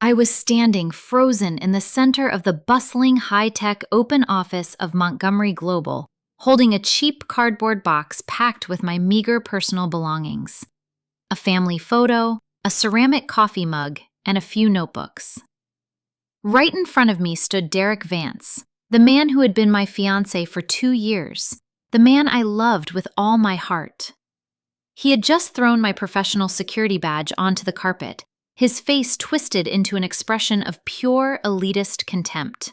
I was standing frozen in the center of the bustling high-tech open office of Montgomery Global, holding a cheap cardboard box packed with my meager personal belongings. A family photo, a ceramic coffee mug, and a few notebooks. Right in front of me stood Derek Vance, the man who had been my fiancé for 2 years, the man I loved with all my heart. He had just thrown my professional security badge onto the carpet, his face twisted into an expression of pure elitist contempt.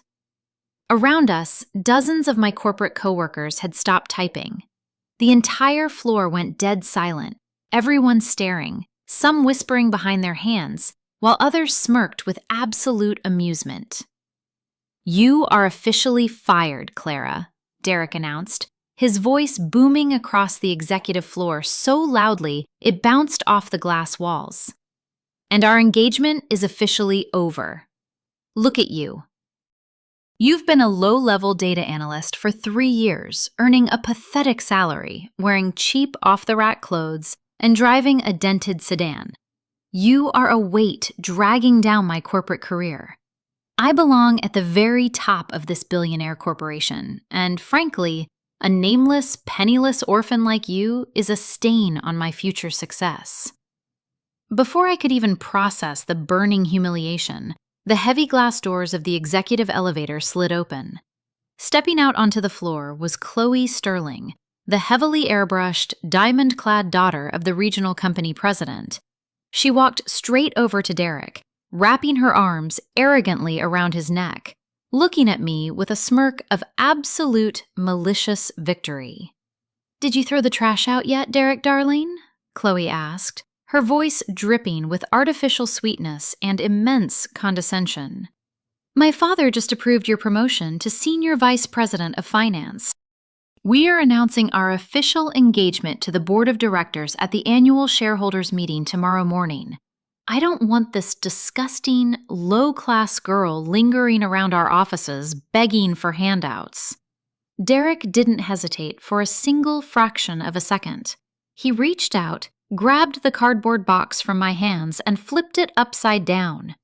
Around us, dozens of my corporate coworkers had stopped typing. The entire floor went dead silent, everyone staring, some whispering behind their hands, while others smirked with absolute amusement. "You are officially fired, Clara," Derek announced, his voice booming across the executive floor so loudly it bounced off the glass walls. "And our engagement is officially over. Look at you. You've been a low-level data analyst for 3 years, earning a pathetic salary, wearing cheap off-the-rack clothes, and driving a dented sedan. You are a weight dragging down my corporate career. I belong at the very top of this billionaire corporation, and frankly, a nameless, penniless orphan like you is a stain on my future success." Before I could even process the burning humiliation, the heavy glass doors of the executive elevator slid open. Stepping out onto the floor was Chloe Sterling, the heavily airbrushed, diamond-clad daughter of the regional company president. She walked straight over to Derek, wrapping her arms arrogantly around his neck, looking at me with a smirk of absolute malicious victory. "Did you throw the trash out yet, Derek, darling?" Chloe asked, her voice dripping with artificial sweetness and immense condescension. "My father just approved your promotion to Senior Vice President of Finance. We are announcing our official engagement to the Board of Directors at the annual shareholders meeting tomorrow morning. I don't want this disgusting, low-class girl lingering around our offices begging for handouts." Derek didn't hesitate for a single fraction of a second. He reached out, grabbed the cardboard box from my hands, and flipped it upside down.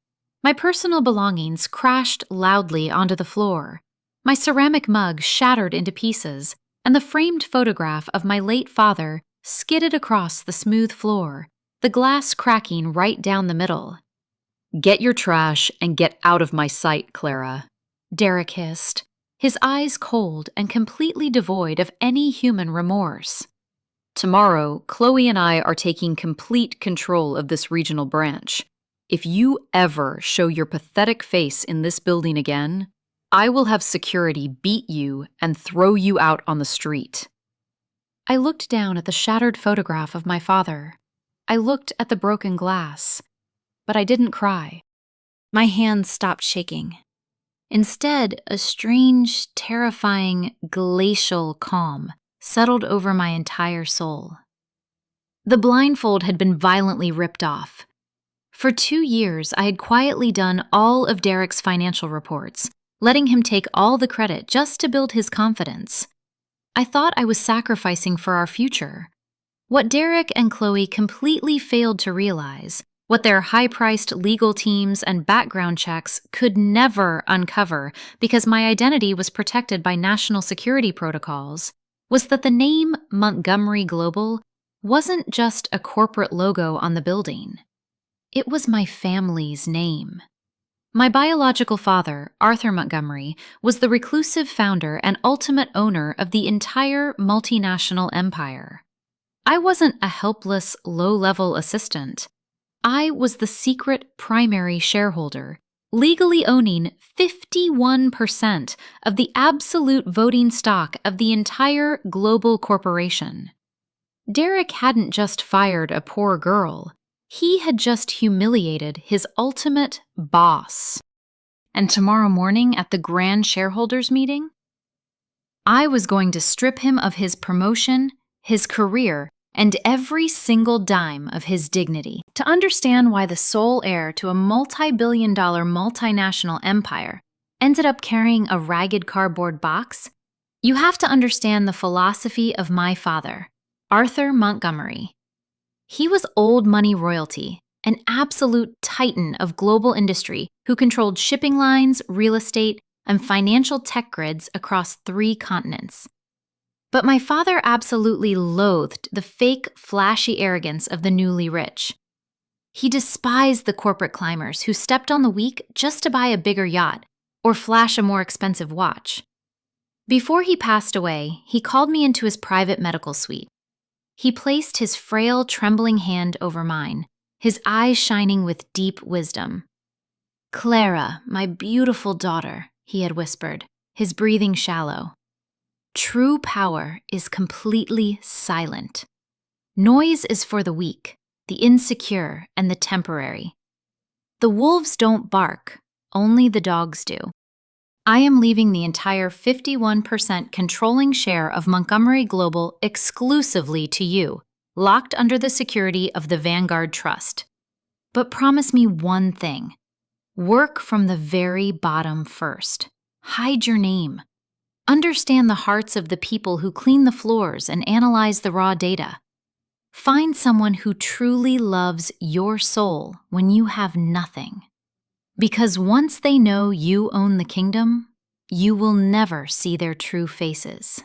My personal belongings crashed loudly onto the floor. My ceramic mug shattered into pieces, and the framed photograph of my late father skidded across the smooth floor, the glass cracking right down the middle. "Get your trash and get out of my sight, Clara," Derek hissed, his eyes cold and completely devoid of any human remorse. "Tomorrow, Chloe and I are taking complete control of this regional branch. If you ever show your pathetic face in this building again, I will have security beat you and throw you out on the street." I looked down at the shattered photograph of my father. I looked at the broken glass, but I didn't cry. My hands stopped shaking. Instead, a strange, terrifying, glacial calm settled over my entire soul. The blindfold had been violently ripped off. For 2 years, I had quietly done all of Derek's financial reports, letting him take all the credit just to build his confidence. I thought I was sacrificing for our future. What Derek and Chloe completely failed to realize, what their high-priced legal teams and background checks could never uncover because my identity was protected by national security protocols, was that the name Montgomery Global wasn't just a corporate logo on the building. It was my family's name. My biological father, Arthur Montgomery, was the reclusive founder and ultimate owner of the entire multinational empire. I wasn't a helpless, low-level assistant. I was the secret primary shareholder, legally owning 51% of the absolute voting stock of the entire global corporation. Derek hadn't just fired a poor girl. He had just humiliated his ultimate boss. And tomorrow morning at the grand shareholders meeting, I was going to strip him of his promotion, his career, and every single dime of his dignity. To understand why the sole heir to a multi-billion-dollar multinational empire ended up carrying a ragged cardboard box, you have to understand the philosophy of my father, Arthur Montgomery. He was old money royalty, an absolute titan of global industry who controlled shipping lines, real estate, and financial tech grids across 3 continents. But my father absolutely loathed the fake, flashy arrogance of the newly rich. He despised the corporate climbers who stepped on the week just to buy a bigger yacht or flash a more expensive watch. Before he passed away, he called me into his private medical suite. He placed his frail, trembling hand over mine, his eyes shining with deep wisdom. "Clara, my beautiful daughter," he had whispered, his breathing shallow. "True power is completely silent. Noise is for the weak, the insecure, and the temporary. The wolves don't bark, only the dogs do. I am leaving the entire 51% controlling share of Montgomery Global exclusively to you, locked under the security of the Vanguard Trust. But promise me one thing. Work from the very bottom first. Hide your name. Understand the hearts of the people who clean the floors and analyze the raw data. Find someone who truly loves your soul when you have nothing. Because once they know you own the kingdom, you will never see their true faces."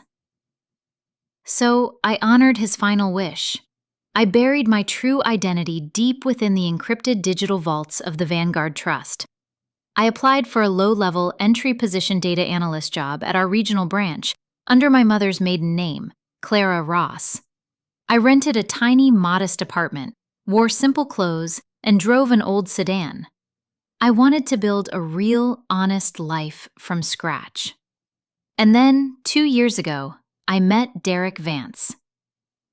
So I honored his final wish. I buried my true identity deep within the encrypted digital vaults of the Vanguard Trust. I applied for a low-level entry-position data analyst job at our regional branch under my mother's maiden name, Clara Ross. I rented a tiny, modest apartment, wore simple clothes, and drove an old sedan. I wanted to build a real, honest life from scratch. And then, 2 years ago, I met Derek Vance.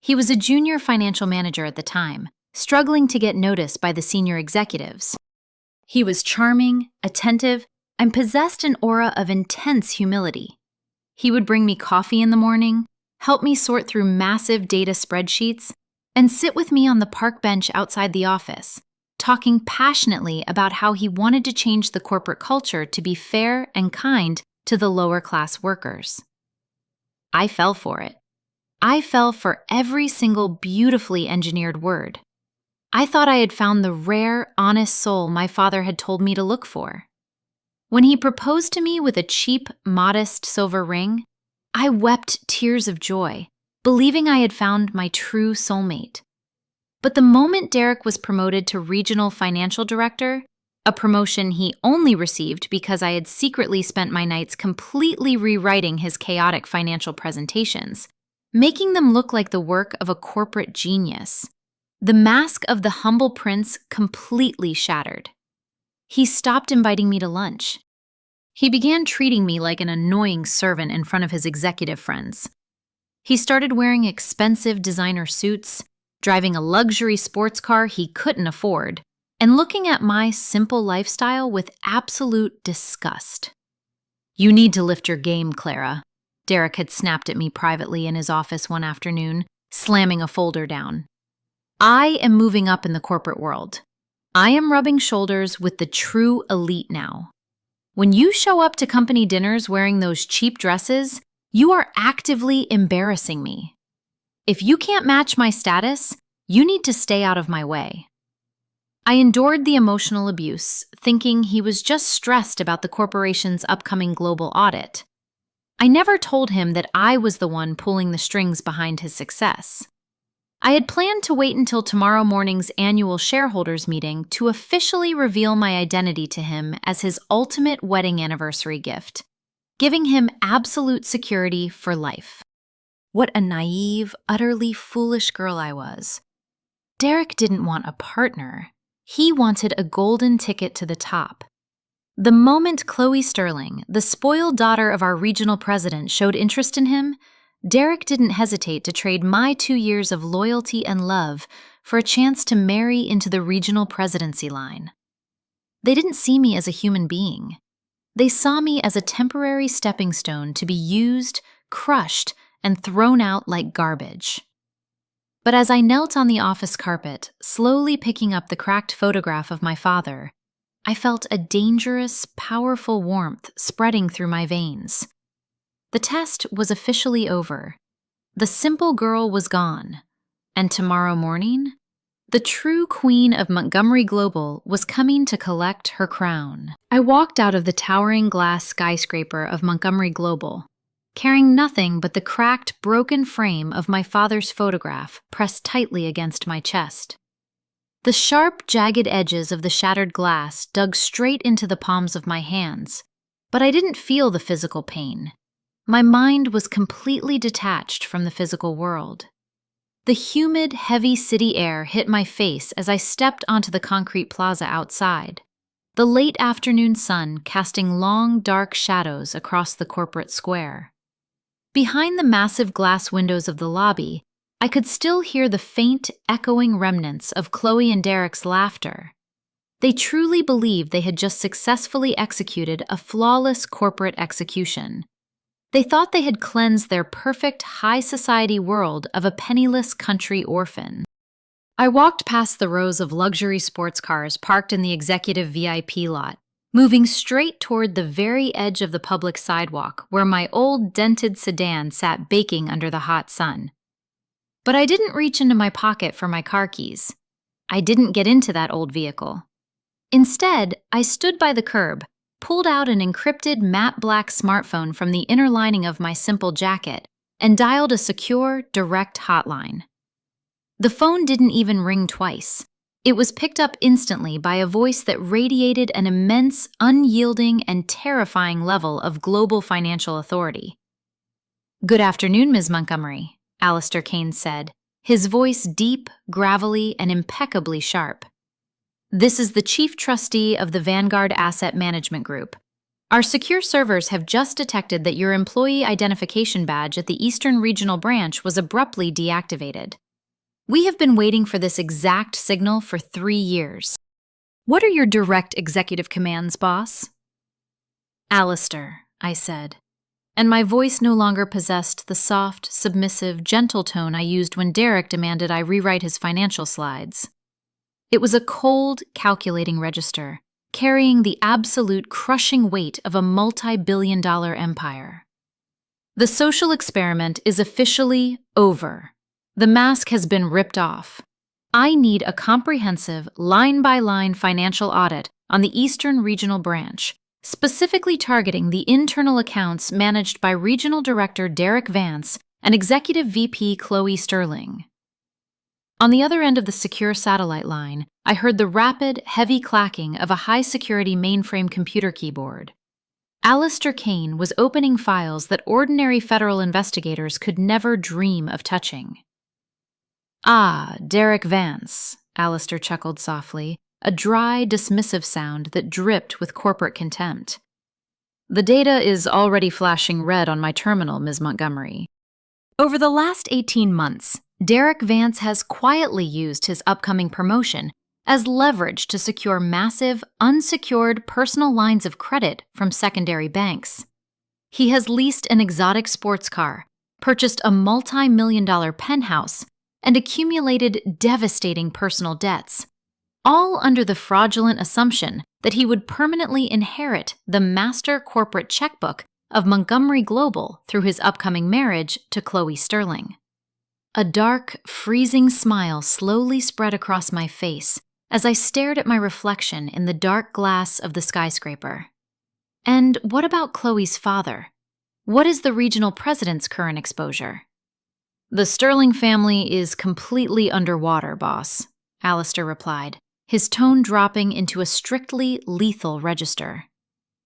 He was a junior financial manager at the time, struggling to get noticed by the senior executives. He was charming, attentive, and possessed an aura of intense humility. He would bring me coffee in the morning, help me sort through massive data spreadsheets, and sit with me on the park bench outside the office, talking passionately about how he wanted to change the corporate culture to be fair and kind to the lower-class workers. I fell for it. I fell for every single beautifully engineered word. I thought I had found the rare, honest soul my father had told me to look for. When he proposed to me with a cheap, modest silver ring, I wept tears of joy, believing I had found my true soulmate. But the moment Derek was promoted to regional financial director, a promotion he only received because I had secretly spent my nights completely rewriting his chaotic financial presentations, making them look like the work of a corporate genius, the mask of the humble prince completely shattered. He stopped inviting me to lunch. He began treating me like an annoying servant in front of his executive friends. He started wearing expensive designer suits, driving a luxury sports car he couldn't afford, and looking at my simple lifestyle with absolute disgust. "You need to lift your game, Clara," Derek had snapped at me privately in his office one afternoon, slamming a folder down. "I am moving up in the corporate world. I am rubbing shoulders with the true elite now. When you show up to company dinners wearing those cheap dresses, you are actively embarrassing me. If you can't match my status, you need to stay out of my way." I endured the emotional abuse, thinking he was just stressed about the corporation's upcoming global audit. I never told him that I was the one pulling the strings behind his success. I had planned to wait until tomorrow morning's annual shareholders meeting to officially reveal my identity to him as his ultimate wedding anniversary gift, giving him absolute security for life. What a naive, utterly foolish girl I was. Derek didn't want a partner. He wanted a golden ticket to the top. The moment Chloe Sterling, the spoiled daughter of our regional president, showed interest in him, Derek didn't hesitate to trade my 2 years of loyalty and love for a chance to marry into the regional presidency line. They didn't see me as a human being. They saw me as a temporary stepping stone to be used, crushed, and thrown out like garbage. But as I knelt on the office carpet, slowly picking up the cracked photograph of my father, I felt a dangerous, powerful warmth spreading through my veins. The test was officially over. The simple girl was gone. And tomorrow morning, The true queen of Montgomery Global was coming to collect her crown. I walked out of the towering glass skyscraper of Montgomery Global, carrying nothing but the cracked, broken frame of my father's photograph pressed tightly against my chest. The sharp, jagged edges of the shattered glass dug straight into the palms of my hands, but I didn't feel the physical pain. My mind was completely detached from the physical world. The humid, heavy city air hit my face as I stepped onto the concrete plaza outside, the late afternoon sun casting long, dark shadows across the corporate square. Behind the massive glass windows of the lobby, I could still hear the faint, echoing remnants of Chloe and Derek's laughter. They truly believed they had just successfully executed a flawless corporate execution. They thought they had cleansed their perfect high society world of a penniless country orphan. I walked past the rows of luxury sports cars parked in the executive VIP lot, moving straight toward the very edge of the public sidewalk where my old dented sedan sat baking under the hot sun. But I didn't reach into my pocket for my car keys. I didn't get into that old vehicle. Instead, I stood by the curb, pulled out an encrypted matte black smartphone from the inner lining of my simple jacket, and dialed a secure, direct hotline. The phone didn't even ring twice. It was picked up instantly by a voice that radiated an immense, unyielding, and terrifying level of global financial authority. "Good afternoon, Ms. Montgomery," Alistair Kane said, his voice deep, gravelly, and impeccably sharp. "This is the Chief Trustee of the Vanguard Asset Management Group. Our secure servers have just detected that your employee identification badge at the Eastern Regional Branch was abruptly deactivated. We have been waiting for this exact signal for 3 years. What are your direct executive commands, boss?" "Alistair," I said, and my voice no longer possessed the soft, submissive, gentle tone I used when Derek demanded I rewrite his financial slides. It was a cold, calculating register, carrying the absolute crushing weight of a multi-billion-dollar empire. "The social experiment is officially over. The mask has been ripped off. I need a comprehensive, line-by-line financial audit on the Eastern Regional Branch, specifically targeting the internal accounts managed by Regional Director Derek Vance and Executive VP Chloe Sterling." On the other end of the secure satellite line, I heard the rapid, heavy clacking of a high-security mainframe computer keyboard. Alistair Kane was opening files that ordinary federal investigators could never dream of touching. "Ah, Derek Vance," Alistair chuckled softly, a dry, dismissive sound that dripped with corporate contempt. "The data is already flashing red on my terminal, Ms. Montgomery. Over the last 18 months, Derek Vance has quietly used his upcoming promotion as leverage to secure massive, unsecured personal lines of credit from secondary banks. He has leased an exotic sports car, purchased a multi-million-dollar penthouse, and accumulated devastating personal debts, all under the fraudulent assumption that he would permanently inherit the master corporate checkbook of Montgomery Global through his upcoming marriage to Chloe Sterling. A dark, freezing smile slowly spread across my face as I stared at my reflection in the dark glass of the skyscraper. And what about Chloe's father? What is the regional president's current exposure? "The Sterling family is completely underwater, boss," Alistair replied, his tone dropping into a strictly lethal register.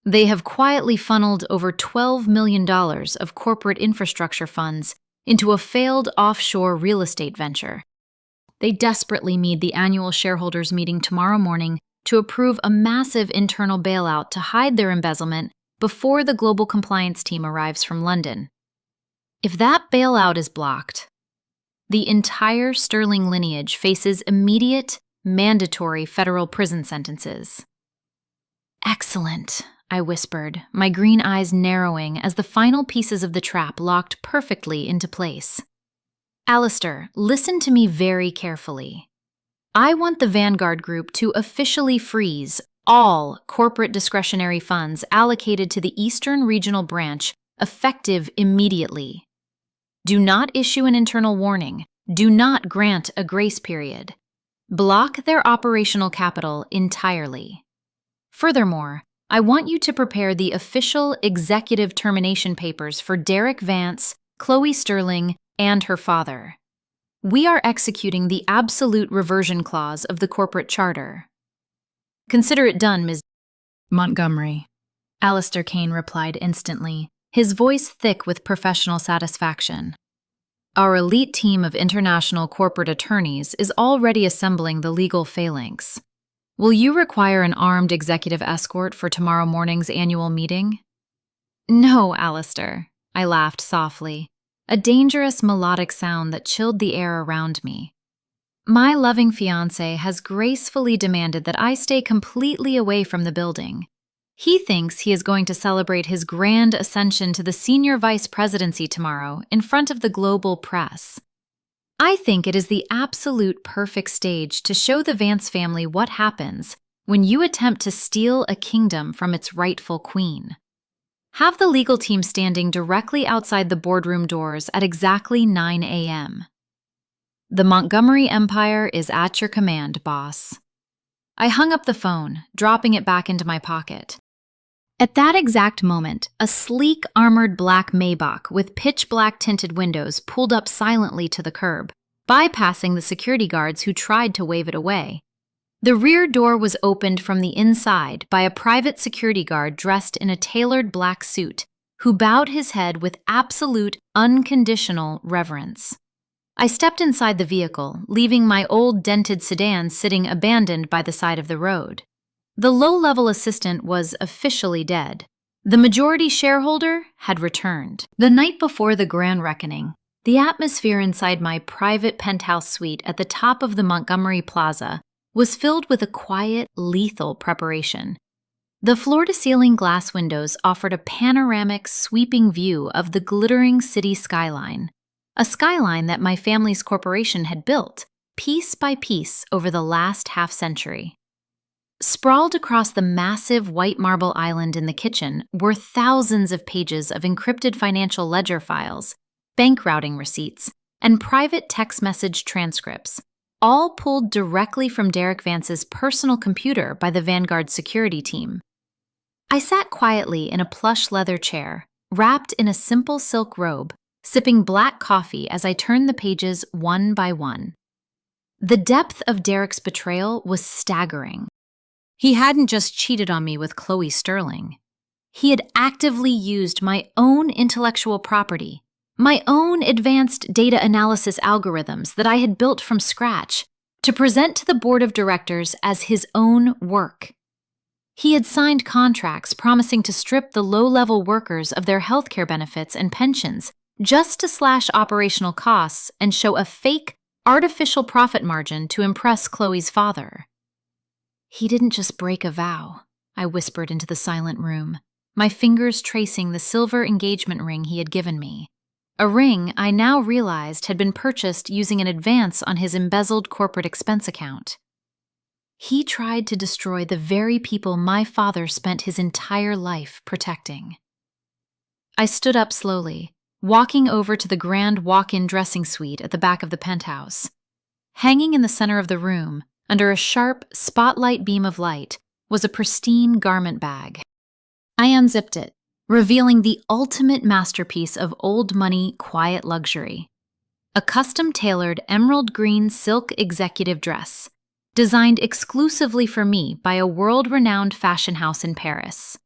"They have quietly funneled over $12 million of corporate infrastructure funds into a failed offshore real estate venture. They desperately need the annual shareholders meeting tomorrow morning to approve a massive internal bailout to hide their embezzlement before the global compliance team arrives from London. If that bailout is blocked, the entire Sterling lineage faces immediate, mandatory federal prison sentences." "Excellent," I whispered, my green eyes narrowing as the final pieces of the trap locked perfectly into place. "Alistair, listen to me very carefully. I want the Vanguard Group to officially freeze all corporate discretionary funds allocated to the Eastern Regional Branch, effective immediately. Do not issue an internal warning. Do not grant a grace period. Block their operational capital entirely. Furthermore, I want you to prepare the official executive termination papers for Derek Vance, Chloe Sterling, and her father. We are executing the absolute reversion clause of the corporate charter. Consider it done, Ms. Montgomery. Alistair Kane replied instantly, his voice thick with professional satisfaction. Our elite team of international corporate attorneys is already assembling the legal phalanx. Will you require an armed executive escort for tomorrow morning's annual meeting? No, Alistair, I laughed softly, a dangerous melodic sound that chilled the air around me. My loving fiancé has gracefully demanded that I stay completely away from the building. He thinks he is going to celebrate his grand ascension to the senior vice presidency tomorrow in front of the global press. I think it is the absolute perfect stage to show the Vance family what happens when you attempt to steal a kingdom from its rightful queen. Have the legal team standing directly outside the boardroom doors at exactly 9 a.m. The Montgomery Empire is at your command, boss. I hung up the phone, dropping it back into my pocket. At that exact moment, a sleek, armored black Maybach with pitch-black tinted windows pulled up silently to the curb, bypassing the security guards who tried to wave it away. The rear door was opened from the inside by a private security guard dressed in a tailored black suit, who bowed his head with absolute, unconditional reverence. I stepped inside the vehicle, leaving my old dented sedan sitting abandoned by the side of the road. The low-level assistant was officially dead. The majority shareholder had returned. The night before the grand reckoning, the atmosphere inside my private penthouse suite at the top of the Montgomery Plaza was filled with a quiet, lethal preparation. The floor-to-ceiling glass windows offered a panoramic, sweeping view of the glittering city skyline, a skyline that my family's corporation had built, piece by piece, over the last half-century. Sprawled across the massive white marble island in the kitchen were thousands of pages of encrypted financial ledger files, bank routing receipts, and private text message transcripts, all pulled directly from Derek Vance's personal computer by the Vanguard security team. I sat quietly in a plush leather chair, wrapped in a simple silk robe, sipping black coffee as I turned the pages one by one. The depth of Derek's betrayal was staggering. He hadn't just cheated on me with Chloe Sterling. He had actively used my own intellectual property, my own advanced data analysis algorithms that I had built from scratch, to present to the board of directors as his own work. He had signed contracts promising to strip the low-level workers of their healthcare benefits and pensions just to slash operational costs and show a fake, artificial profit margin to impress Chloe's father. He didn't just break a vow, I whispered into the silent room, my fingers tracing the silver engagement ring he had given me. A ring I now realized had been purchased using an advance on his embezzled corporate expense account. He tried to destroy the very people my father spent his entire life protecting. I stood up slowly, walking over to the grand walk-in dressing suite at the back of the penthouse. Hanging in the center of the room, under a sharp, spotlight beam of light, was a pristine garment bag. I unzipped it, revealing the ultimate masterpiece of old money, quiet luxury. A custom-tailored emerald green silk executive dress, designed exclusively for me by a world-renowned fashion house in Paris.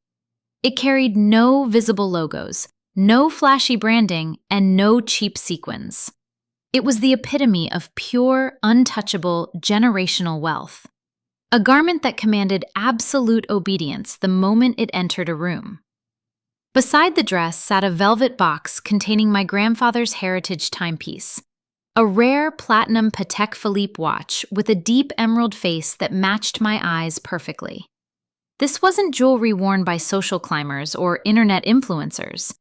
It carried no visible logos, no flashy branding, and no cheap sequins. It was the epitome of pure, untouchable, generational wealth. A garment that commanded absolute obedience the moment it entered a room. Beside the dress sat a velvet box containing my grandfather's heritage timepiece, a rare platinum Patek Philippe watch with a deep emerald face that matched my eyes perfectly. This wasn't jewelry worn by social climbers or internet influencers.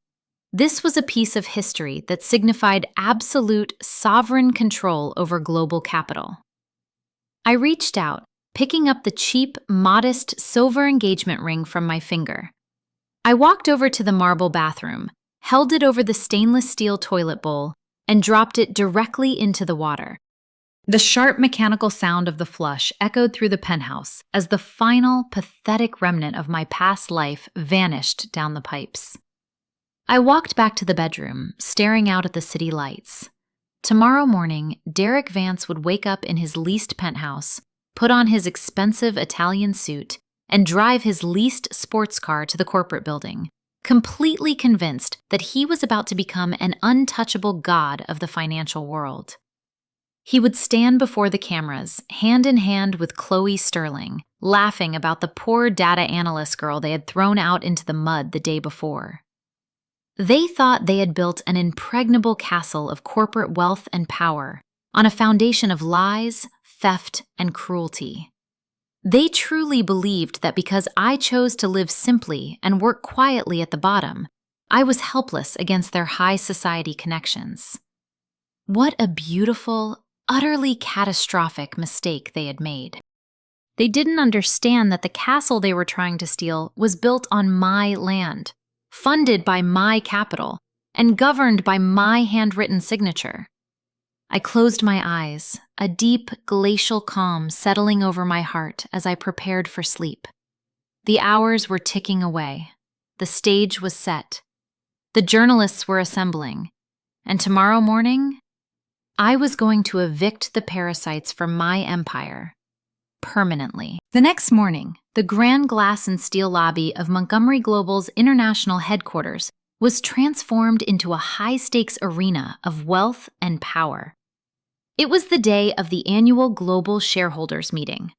This was a piece of history that signified absolute, sovereign control over global capital. I reached out, picking up the cheap, modest silver engagement ring from my finger. I walked over to the marble bathroom, held it over the stainless steel toilet bowl, and dropped it directly into the water. The sharp mechanical sound of the flush echoed through the penthouse as the final, pathetic remnant of my past life vanished down the pipes. I walked back to the bedroom, staring out at the city lights. Tomorrow morning, Derek Vance would wake up in his leased penthouse, put on his expensive Italian suit, and drive his leased sports car to the corporate building, completely convinced that he was about to become an untouchable god of the financial world. He would stand before the cameras, hand in hand with Chloe Sterling, laughing about the poor data analyst girl they had thrown out into the mud the day before. They thought they had built an impregnable castle of corporate wealth and power on a foundation of lies, theft, and cruelty. They truly believed that because I chose to live simply and work quietly at the bottom, I was helpless against their high society connections. What a beautiful, utterly catastrophic mistake they had made. They didn't understand that the castle they were trying to steal was built on my land, funded by my capital, and governed by my handwritten signature. I closed my eyes, a deep, glacial calm settling over my heart as I prepared for sleep. The hours were ticking away. The stage was set. The journalists were assembling. And tomorrow morning, I was going to evict the parasites from my empire, permanently. The next morning, the grand glass and steel lobby of Montgomery Global's international headquarters was transformed into a high-stakes arena of wealth and power. It was the day of the annual global shareholders meeting.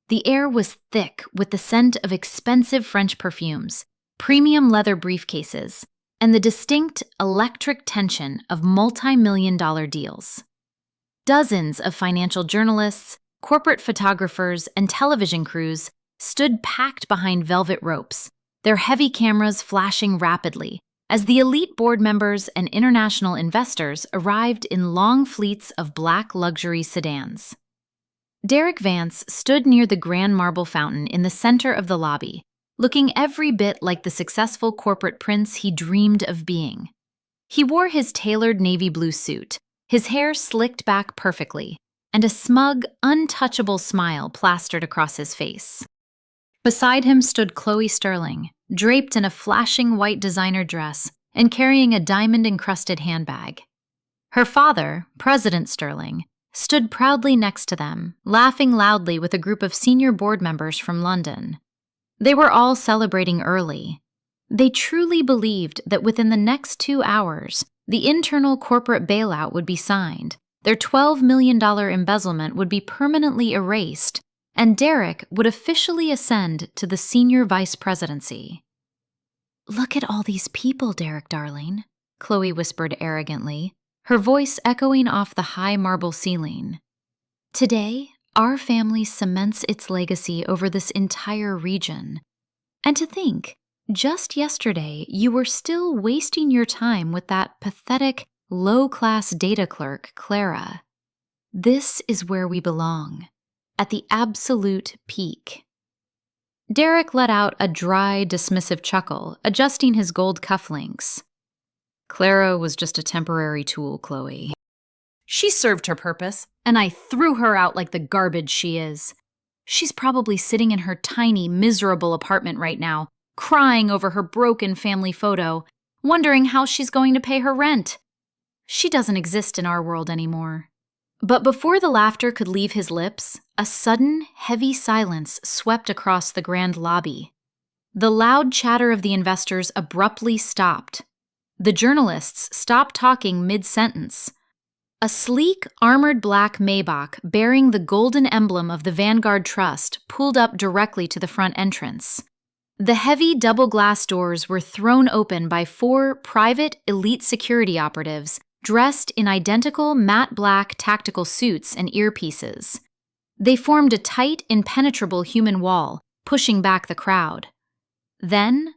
The air was thick with the scent of expensive French perfumes, premium leather briefcases, and the distinct electric tension of multi-million-dollar deals. Dozens of financial journalists, corporate photographers, and television crews stood packed behind velvet ropes, their heavy cameras flashing rapidly as the elite board members and international investors arrived in long fleets of black luxury sedans. Derek Vance stood near the grand marble fountain in the center of the lobby, looking every bit like the successful corporate prince he dreamed of being. He wore his tailored navy blue suit, his hair slicked back perfectly, and a smug, untouchable smile plastered across his face. Beside him stood Chloe Sterling, draped in a flashing white designer dress and carrying a diamond-encrusted handbag. Her father, President Sterling, stood proudly next to them, laughing loudly with a group of senior board members from London. They were all celebrating early. They truly believed that within the next 2 hours, the internal corporate bailout would be signed, their $12 million embezzlement would be permanently erased, and Derek would officially ascend to the senior vice presidency. "Look at all these people, Derek, darling," Chloe whispered arrogantly, her voice echoing off the high marble ceiling. "Today, our family cements its legacy over this entire region. And to think, just yesterday, you were still wasting your time with that pathetic, low-class data clerk, Clara. This is where we belong, at the absolute peak." Derek let out a dry, dismissive chuckle, adjusting his gold cufflinks. "Clara was just a temporary tool, Chloe. She served her purpose, and I threw her out like the garbage she is. She's probably sitting in her tiny, miserable apartment right now, crying over her broken family photo, wondering how she's going to pay her rent. She doesn't exist in our world anymore." But before the laughter could leave his lips, a sudden, heavy silence swept across the grand lobby. The loud chatter of the investors abruptly stopped. The journalists stopped talking mid-sentence. A sleek, armored black Maybach bearing the golden emblem of the Vanguard Trust pulled up directly to the front entrance. The heavy double glass doors were thrown open by 4 private elite security operatives dressed in identical matte black tactical suits and earpieces. They formed a tight, impenetrable human wall, pushing back the crowd. Then,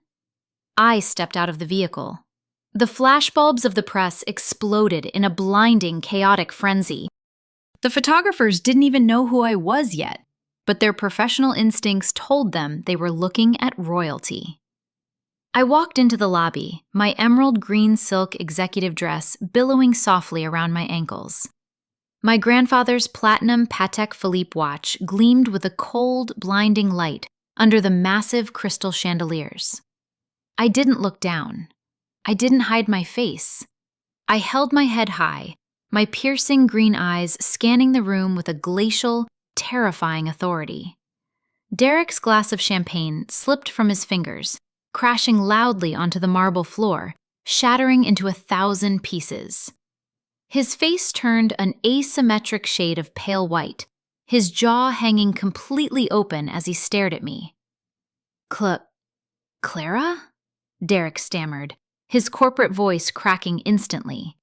I stepped out of the vehicle. The flashbulbs of the press exploded in a blinding, chaotic frenzy. The photographers didn't even know who I was yet, but their professional instincts told them they were looking at royalty. I walked into the lobby, my emerald green silk executive dress billowing softly around my ankles. My grandfather's platinum Patek Philippe watch gleamed with a cold, blinding light under the massive crystal chandeliers. I didn't look down. I didn't hide my face. I held my head high, my piercing green eyes scanning the room with a glacial, terrifying authority. Derek's glass of champagne slipped from his fingers, crashing loudly onto the marble floor, shattering into 1,000 pieces. His face turned an asymmetric shade of pale white, his jaw hanging completely open as he stared at me. Clara? Derek stammered, his corporate voice cracking instantly.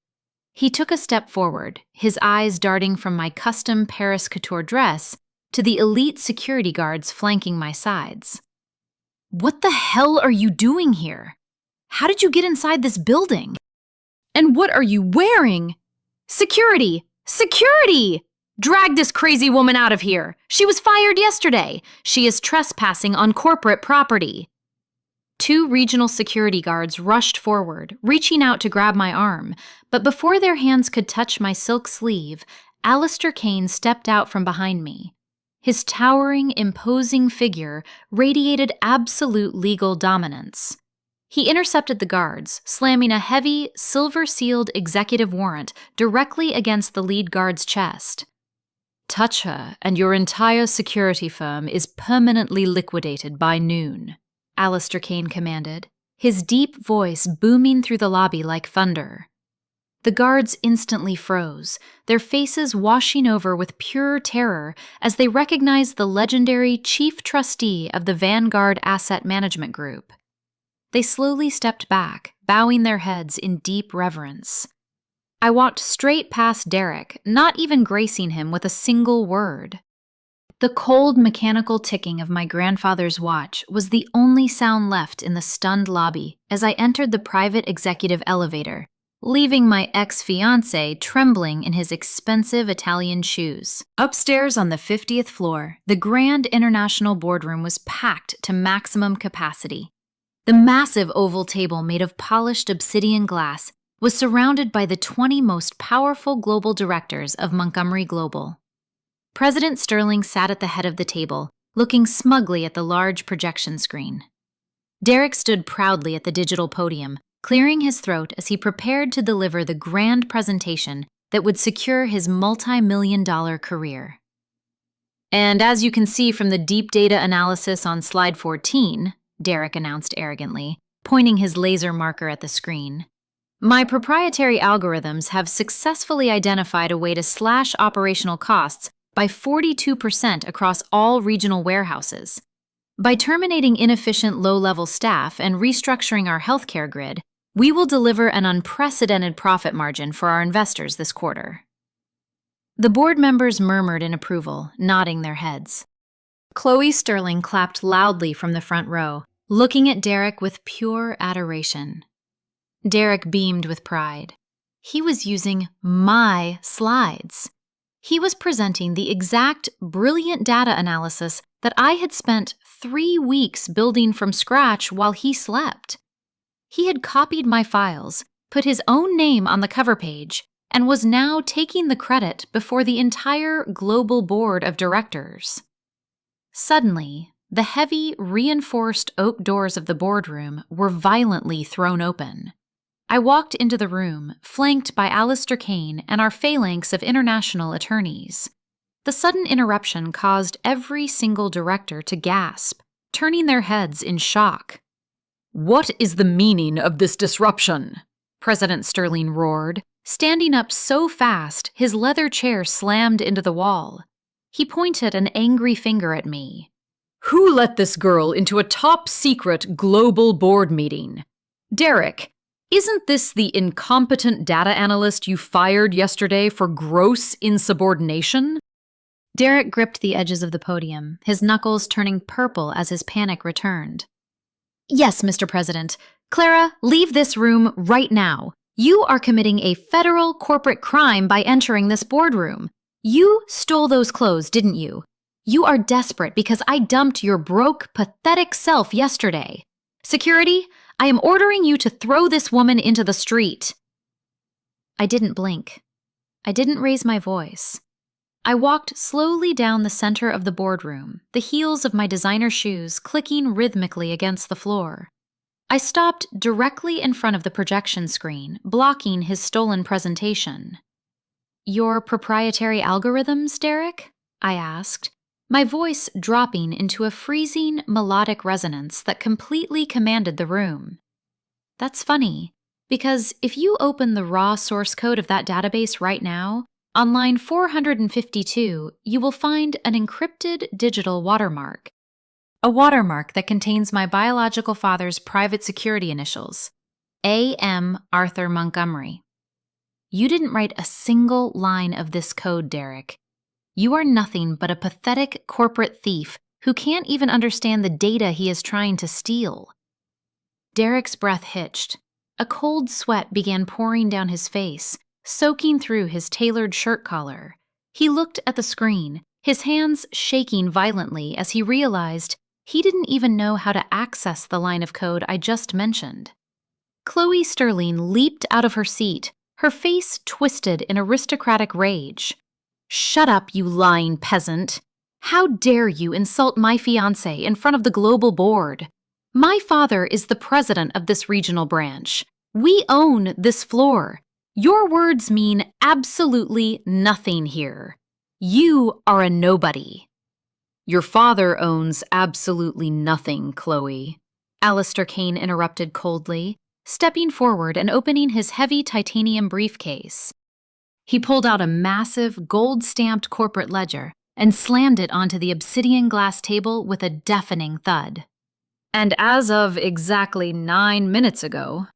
He took a step forward, his eyes darting from my custom Paris couture dress to the elite security guards flanking my sides. What the hell are you doing here? How did you get inside this building? And what are you wearing? Security! Security! Drag this crazy woman out of here. She was fired yesterday. She is trespassing on corporate property. 2 regional security guards rushed forward, reaching out to grab my arm, but before their hands could touch my silk sleeve, Alistair Kane stepped out from behind me. His towering, imposing figure radiated absolute legal dominance. He intercepted the guards, slamming a heavy, silver-sealed executive warrant directly against the lead guard's chest. Touch her, and your entire security firm is permanently liquidated by noon, Alistair Kane commanded, his deep voice booming through the lobby like thunder. The guards instantly froze, their faces washing over with pure terror as they recognized the legendary chief trustee of the Vanguard Asset Management Group. They slowly stepped back, bowing their heads in deep reverence. I walked straight past Derek, not even gracing him with a single word. The cold, mechanical ticking of my grandfather's watch was the only sound left in the stunned lobby as I entered the private executive elevator, leaving my ex-fiancé trembling in his expensive Italian shoes. Upstairs on the 50th floor, the Grand International Boardroom was packed to maximum capacity. The massive oval table made of polished obsidian glass was surrounded by the 20 most powerful global directors of Montgomery Global. President Sterling sat at the head of the table, looking smugly at the large projection screen. Derek stood proudly at the digital podium, clearing his throat as he prepared to deliver the grand presentation that would secure his multi-million-dollar career. And as you can see from the deep data analysis on slide 14, Derek announced arrogantly, pointing his laser marker at the screen, my proprietary algorithms have successfully identified a way to slash operational costs by 42% across all regional warehouses. By terminating inefficient low-level staff and restructuring our healthcare grid, we will deliver an unprecedented profit margin for our investors this quarter. The board members murmured in approval, nodding their heads. Chloe Sterling clapped loudly from the front row, looking at Derek with pure adoration. Derek beamed with pride. He was using my slides. He was presenting the exact brilliant data analysis that I had spent 3 weeks building from scratch while he slept. He had copied my files, put his own name on the cover page, and was now taking the credit before the entire global board of directors. Suddenly, the heavy, reinforced oak doors of the boardroom were violently thrown open. I walked into the room, flanked by Alistair Kane and our phalanx of international attorneys. The sudden interruption caused every single director to gasp, turning their heads in shock. "What is the meaning of this disruption?" President Sterling roared, standing up so fast his leather chair slammed into the wall. He pointed an angry finger at me. "Who let this girl into a top-secret global board meeting? Derek, isn't this the incompetent data analyst you fired yesterday for gross insubordination?" Derek gripped the edges of the podium, his knuckles turning purple as his panic returned. "Yes, Mr. President. Clara, leave this room right now. You are committing a federal corporate crime by entering this boardroom. You stole those clothes, didn't you? You are desperate because I dumped your broke, pathetic self yesterday. Security, I am ordering you to throw this woman into the street." I didn't blink. I didn't raise my voice. I walked slowly down the center of the boardroom, the heels of my designer shoes clicking rhythmically against the floor. I stopped directly in front of the projection screen, blocking his stolen presentation. "Your proprietary algorithms, Derek?" I asked, my voice dropping into a freezing, melodic resonance that completely commanded the room. That's funny, because if you open the raw source code of that database right now, on line 452, you will find an encrypted digital watermark. A watermark that contains my biological father's private security initials, A.M. Arthur Montgomery. You didn't write a single line of this code, Derek. You are nothing but a pathetic corporate thief who can't even understand the data he is trying to steal. Derek's breath hitched. A cold sweat began pouring down his face, soaking through his tailored shirt collar. He looked at the screen, his hands shaking violently as he realized he didn't even know how to access the line of code I just mentioned. Chloe Sterling leaped out of her seat, her face twisted in aristocratic rage. "Shut up, you lying peasant! How dare you insult my fiancé in front of the global board? My father is the president of this regional branch. We own this floor. Your words mean absolutely nothing here. You are a nobody." "Your father owns absolutely nothing, Chloe," Alistair Kane interrupted coldly, stepping forward and opening his heavy titanium briefcase. He pulled out a massive, gold-stamped corporate ledger and slammed it onto the obsidian glass table with a deafening thud. "And as of exactly 9 minutes ago,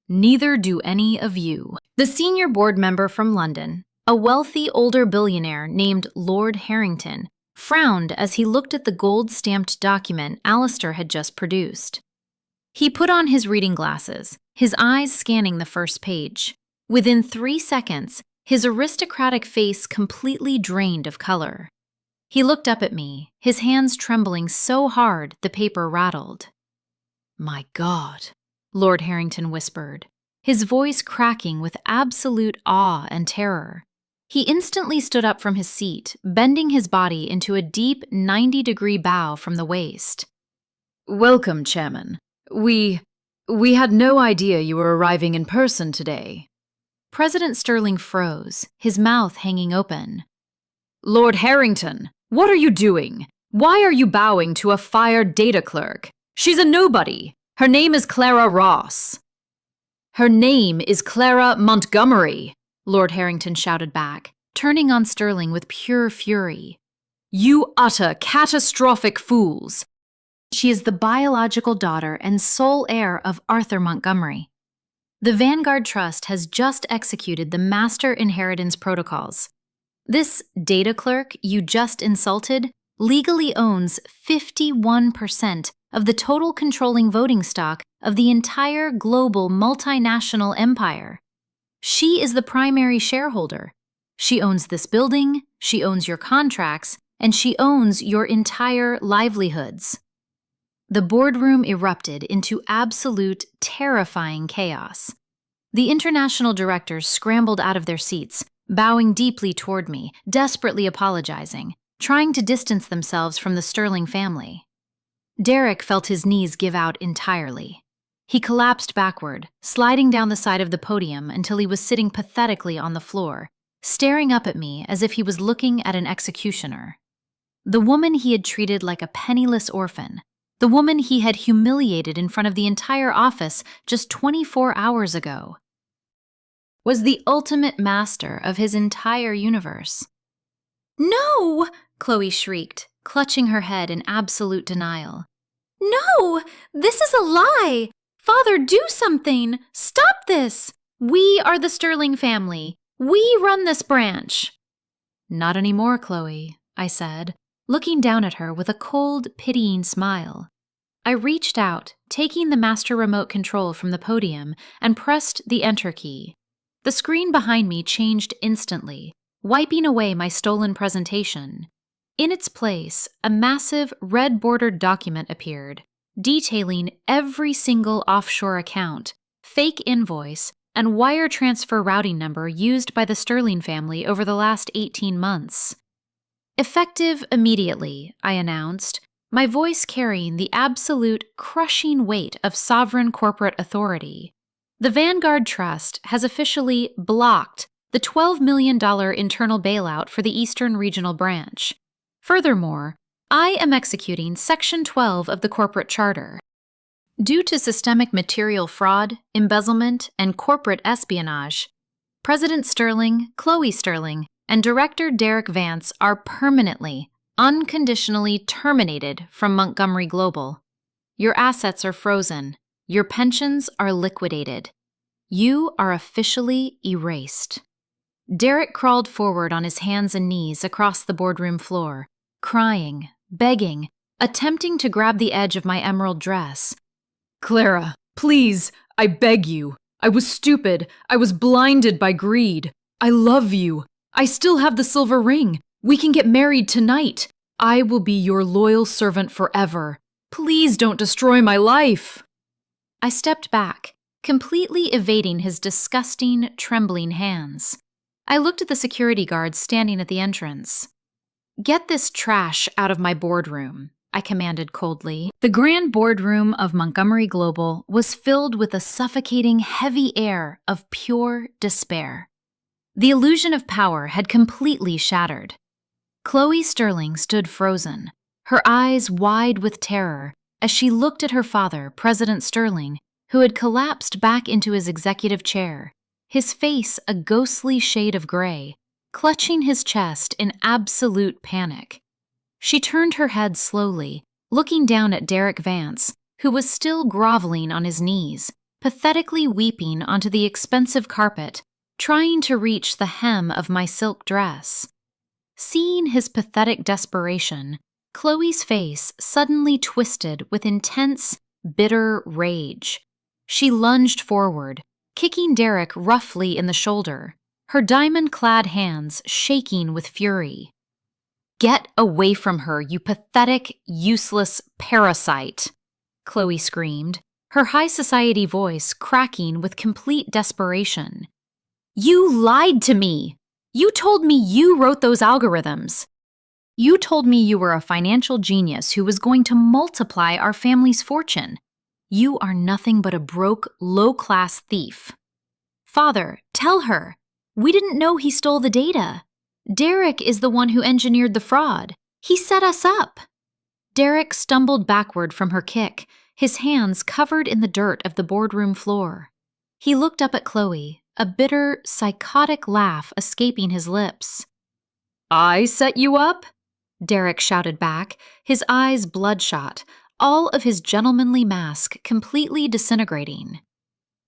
neither do any of you." The senior board member from London, a wealthy older billionaire named Lord Harrington, frowned as he looked at the gold-stamped document Alistair had just produced. He put on his reading glasses, his eyes scanning the first page. Within 3 seconds, his aristocratic face completely drained of color. He looked up at me, his hands trembling so hard the paper rattled. "My God," Lord Harrington whispered, his voice cracking with absolute awe and terror. He instantly stood up from his seat, bending his body into a deep 90-degree bow from the waist. "Welcome, Chairman. We had no idea you were arriving in person today." President Sterling froze, his mouth hanging open. "Lord Harrington, what are you doing? Why are you bowing to a fired data clerk? She's a nobody. Her name is Clara Ross." "Her name is Clara Montgomery," Lord Harrington shouted back, turning on Sterling with pure fury. "You utter catastrophic fools. She is the biological daughter and sole heir of Arthur Montgomery. The Vanguard Trust has just executed the Master Inheritance Protocols. This data clerk you just insulted legally owns 51% of the total controlling voting stock of the entire global multinational empire. She is the primary shareholder. She owns this building, she owns your contracts, and she owns your entire livelihoods." The boardroom erupted into absolute, terrifying chaos. The international directors scrambled out of their seats, bowing deeply toward me, desperately apologizing, trying to distance themselves from the Sterling family. Derek felt his knees give out entirely. He collapsed backward, sliding down the side of the podium until he was sitting pathetically on the floor, staring up at me as if he was looking at an executioner. The woman he had treated like a penniless orphan, the woman he had humiliated in front of the entire office just 24 hours ago, was the ultimate master of his entire universe. "No!" Chloe shrieked, clutching her head in absolute denial. "No! This is a lie! Father, do something! Stop this! We are the Sterling family. We run this branch." "Not anymore, Chloe," I said, looking down at her with a cold, pitying smile. I reached out, taking the master remote control from the podium, and pressed the enter key. The screen behind me changed instantly, wiping away my stolen presentation. In its place, a massive red-bordered document appeared, detailing every single offshore account, fake invoice, and wire transfer routing number used by the Sterling family over the last 18 months. Effective immediately, I announced, my voice carrying the absolute crushing weight of sovereign corporate authority. The Vanguard Trust has officially blocked the $12 million internal bailout for the Eastern Regional Branch. Furthermore, I am executing Section 12 of the Corporate Charter. Due to systemic material fraud, embezzlement, and corporate espionage, President Sterling, Chloe Sterling, and Director Derek Vance are permanently, unconditionally terminated from Montgomery Global. Your assets are frozen. Your pensions are liquidated. You are officially erased. Derek crawled forward on his hands and knees across the boardroom floor, crying, begging, attempting to grab the edge of my emerald dress. Clara, please, I beg you. I was stupid. I was blinded by greed. I love you. I still have the silver ring. We can get married tonight. I will be your loyal servant forever. Please don't destroy my life. I stepped back, completely evading his disgusting, trembling hands. I looked at the security guards standing at the entrance. "Get this trash out of my boardroom," I commanded coldly. The grand boardroom of Montgomery Global was filled with a suffocating, heavy air of pure despair. The illusion of power had completely shattered. Chloe Sterling stood frozen, her eyes wide with terror, as she looked at her father, President Sterling, who had collapsed back into his executive chair, his face a ghostly shade of gray, clutching his chest in absolute panic. She turned her head slowly, looking down at Derek Vance, who was still groveling on his knees, pathetically weeping onto the expensive carpet, trying to reach the hem of my silk dress. Seeing his pathetic desperation, Chloe's face suddenly twisted with intense, bitter rage. She lunged forward, kicking Derek roughly in the shoulder, her diamond-clad hands shaking with fury. "Get away from her, you pathetic, useless parasite!" Chloe screamed, her high society voice cracking with complete desperation. "You lied to me! You told me you wrote those algorithms. You told me you were a financial genius who was going to multiply our family's fortune. You are nothing but a broke, low-class thief. Father, tell her. We didn't know he stole the data. Derek is the one who engineered the fraud. He set us up." Derek stumbled backward from her kick, his hands covered in the dirt of the boardroom floor. He looked up at Chloe, a bitter, psychotic laugh escaping his lips. "I set you up?" Derek shouted back, his eyes bloodshot, all of his gentlemanly mask completely disintegrating.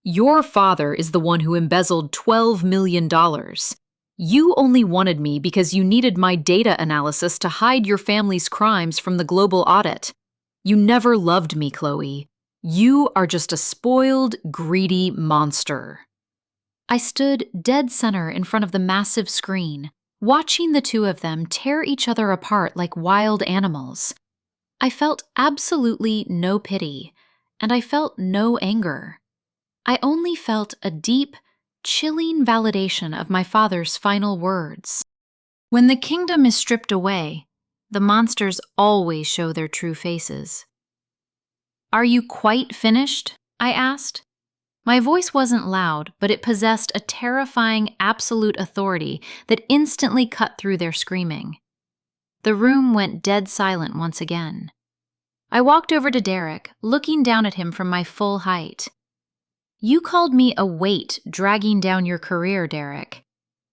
"Your father is the one who embezzled $12 million. You only wanted me because you needed my data analysis to hide your family's crimes from the global audit. You never loved me, Chloe. You are just a spoiled, greedy monster." I stood dead center in front of the massive screen, watching the two of them tear each other apart like wild animals. I felt absolutely no pity, and I felt no anger. I only felt a deep, chilling validation of my father's final words. When the kingdom is stripped away, the monsters always show their true faces. "Are you quite finished?" I asked. My voice wasn't loud, but it possessed a terrifying absolute authority that instantly cut through their screaming. The room went dead silent once again. I walked over to Derek, looking down at him from my full height. "You called me a weight dragging down your career, Derek.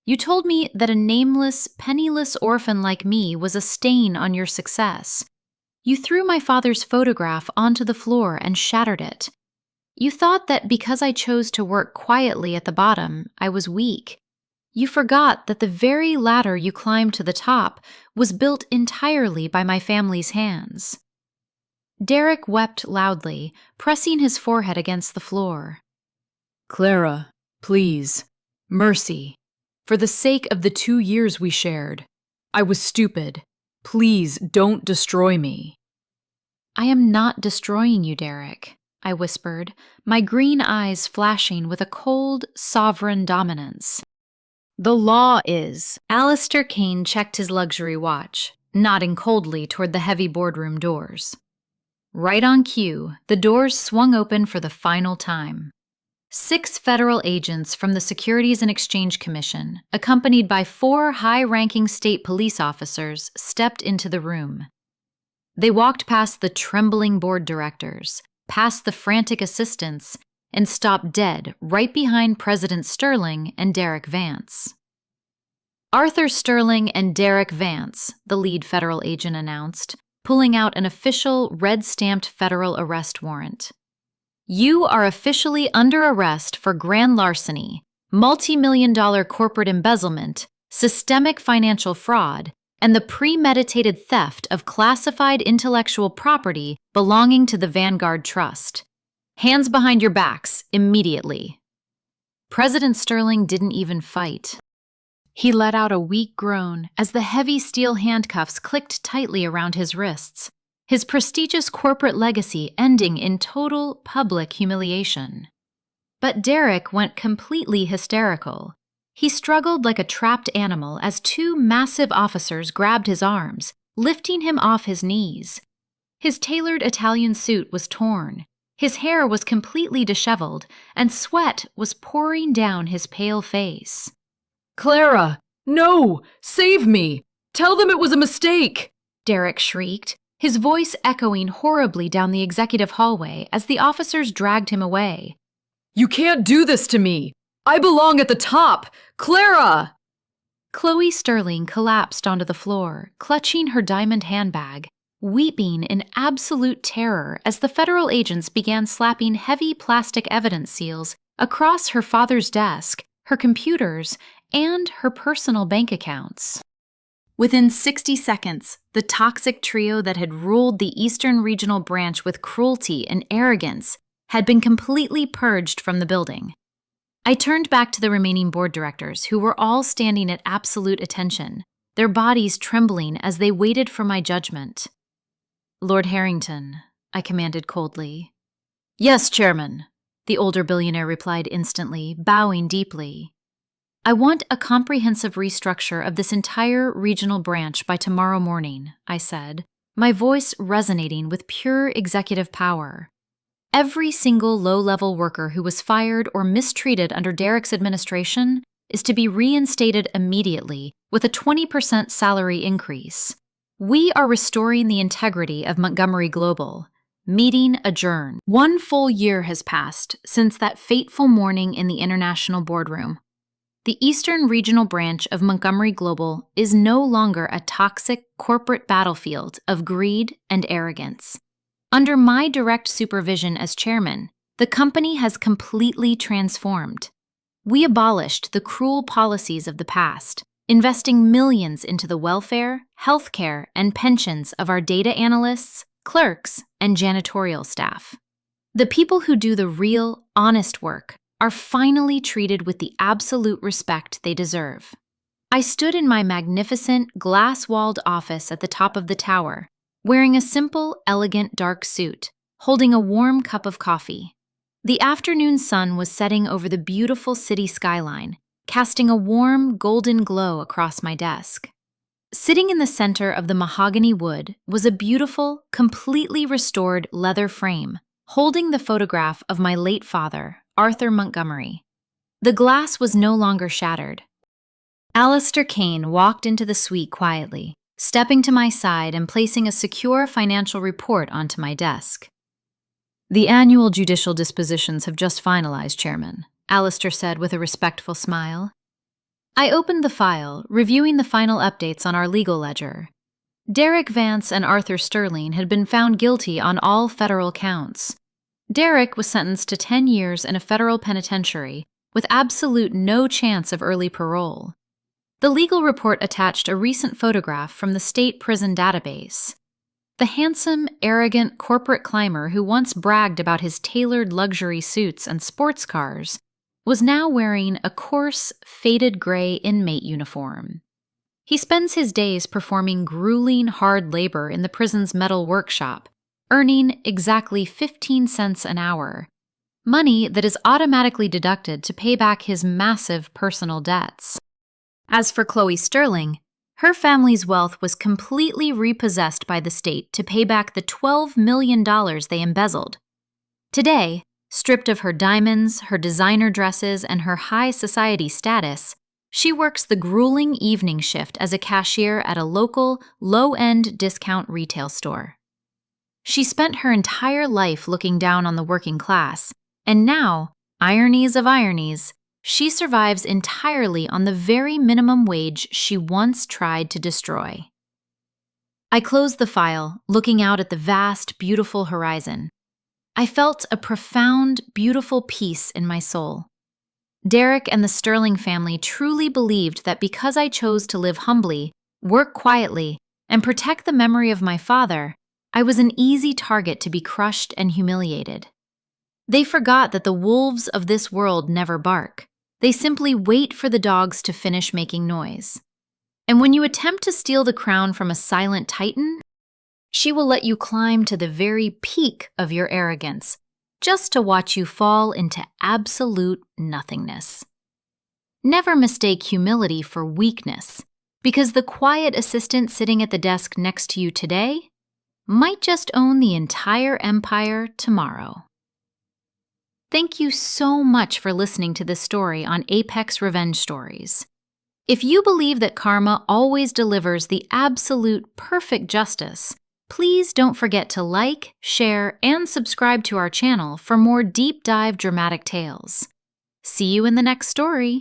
You told me that a nameless, penniless orphan like me was a stain on your success. You threw my father's photograph onto the floor and shattered it. You thought that because I chose to work quietly at the bottom, I was weak. You forgot that the very ladder you climbed to the top was built entirely by my family's hands." Derek wept loudly, pressing his forehead against the floor. "Clara, please, mercy. For the sake of the 2 years we shared. I was stupid. Please don't destroy me." "I am not destroying you, Derek. I whispered, my green eyes flashing with a cold, sovereign dominance. The law is. Alistair Kane checked his luxury watch, nodding coldly toward the heavy boardroom doors. Right on cue, the doors swung open for the final time. 6 federal agents from the Securities and Exchange Commission, accompanied by 4 high-ranking state police officers, stepped into the room. They walked past the trembling board directors, past the frantic assistants, and stopped dead right behind President Sterling and Derek Vance. Arthur Sterling and Derek Vance, the lead federal agent announced, pulling out an official red-stamped federal arrest warrant. You are officially under arrest for grand larceny, multi-million-dollar corporate embezzlement, systemic financial fraud, and the premeditated theft of classified intellectual property belonging to the Vanguard Trust. Hands behind your backs, immediately. President Sterling didn't even fight. He let out a weak groan as the heavy steel handcuffs clicked tightly around his wrists, his prestigious corporate legacy ending in total public humiliation. But Derek went completely hysterical. He struggled like a trapped animal as 2 massive officers grabbed his arms, lifting him off his knees. His tailored Italian suit was torn, his hair was completely disheveled, and sweat was pouring down his pale face. Clara! No! Save me! Tell them it was a mistake! Derek shrieked, his voice echoing horribly down the executive hallway as the officers dragged him away. You can't do this to me! I belong at the top! Clara! Chloe Sterling collapsed onto the floor, clutching her diamond handbag, weeping in absolute terror as the federal agents began slapping heavy plastic evidence seals across her father's desk, her computers, and her personal bank accounts. Within 60 seconds, the toxic trio that had ruled the Eastern Regional Branch with cruelty and arrogance had been completely purged from the building. I turned back to the remaining board directors, who were all standing at absolute attention, their bodies trembling as they waited for my judgment. Lord Harrington, I commanded coldly. Yes, Chairman, the older billionaire replied instantly, bowing deeply. I want a comprehensive restructure of this entire regional branch by tomorrow morning, I said, my voice resonating with pure executive power. Every single low-level worker who was fired or mistreated under Derek's administration is to be reinstated immediately with a 20% salary increase. We are restoring the integrity of Montgomery Global. Meeting adjourned. 1 full year has passed since that fateful morning in the international boardroom. The Eastern Regional Branch of Montgomery Global is no longer a toxic corporate battlefield of greed and arrogance. Under my direct supervision as chairman, the company has completely transformed. We abolished the cruel policies of the past, investing millions into the welfare, healthcare, and pensions of our data analysts, clerks, and janitorial staff. The people who do the real, honest work are finally treated with the absolute respect they deserve. I stood in my magnificent, glass-walled office at the top of the tower, wearing a simple, elegant dark suit, holding a warm cup of coffee. The afternoon sun was setting over the beautiful city skyline, casting a warm, golden glow across my desk. Sitting in the center of the mahogany wood was a beautiful, completely restored leather frame, holding the photograph of my late father, Arthur Montgomery. The glass was no longer shattered. Alistair Kane walked into the suite quietly, stepping to my side and placing a secure financial report onto my desk. The annual judicial dispositions have just finalized, Chairman, Alistair said with a respectful smile. I opened the file, reviewing the final updates on our legal ledger. Derek Vance and Arthur Sterling had been found guilty on all federal counts. Derek was sentenced to 10 years in a federal penitentiary, with absolute no chance of early parole. The legal report attached a recent photograph from the state prison database. The handsome, arrogant corporate climber who once bragged about his tailored luxury suits and sports cars was now wearing a coarse, faded gray inmate uniform. He spends his days performing grueling, hard labor in the prison's metal workshop, earning exactly 15 cents an hour, money that is automatically deducted to pay back his massive personal debts. As for Chloe Sterling, her family's wealth was completely repossessed by the state to pay back the $12 million they embezzled. Today, stripped of her diamonds, her designer dresses, and her high society status, she works the grueling evening shift as a cashier at a local, low-end discount retail store. She spent her entire life looking down on the working class, and now, ironies of ironies, she survives entirely on the very minimum wage she once tried to destroy. I closed the file, looking out at the vast, beautiful horizon. I felt a profound, beautiful peace in my soul. Derek and the Sterling family truly believed that because I chose to live humbly, work quietly, and protect the memory of my father, I was an easy target to be crushed and humiliated. They forgot that the wolves of this world never bark. They simply wait for the dogs to finish making noise. And when you attempt to steal the crown from a silent titan, she will let you climb to the very peak of your arrogance, just to watch you fall into absolute nothingness. Never mistake humility for weakness, because the quiet assistant sitting at the desk next to you today might just own the entire empire tomorrow. Thank you so much for listening to this story on Apex Revenge Stories. If you believe that karma always delivers the absolute perfect justice, please don't forget to like, share, and subscribe to our channel for more deep dive dramatic tales. See you in the next story.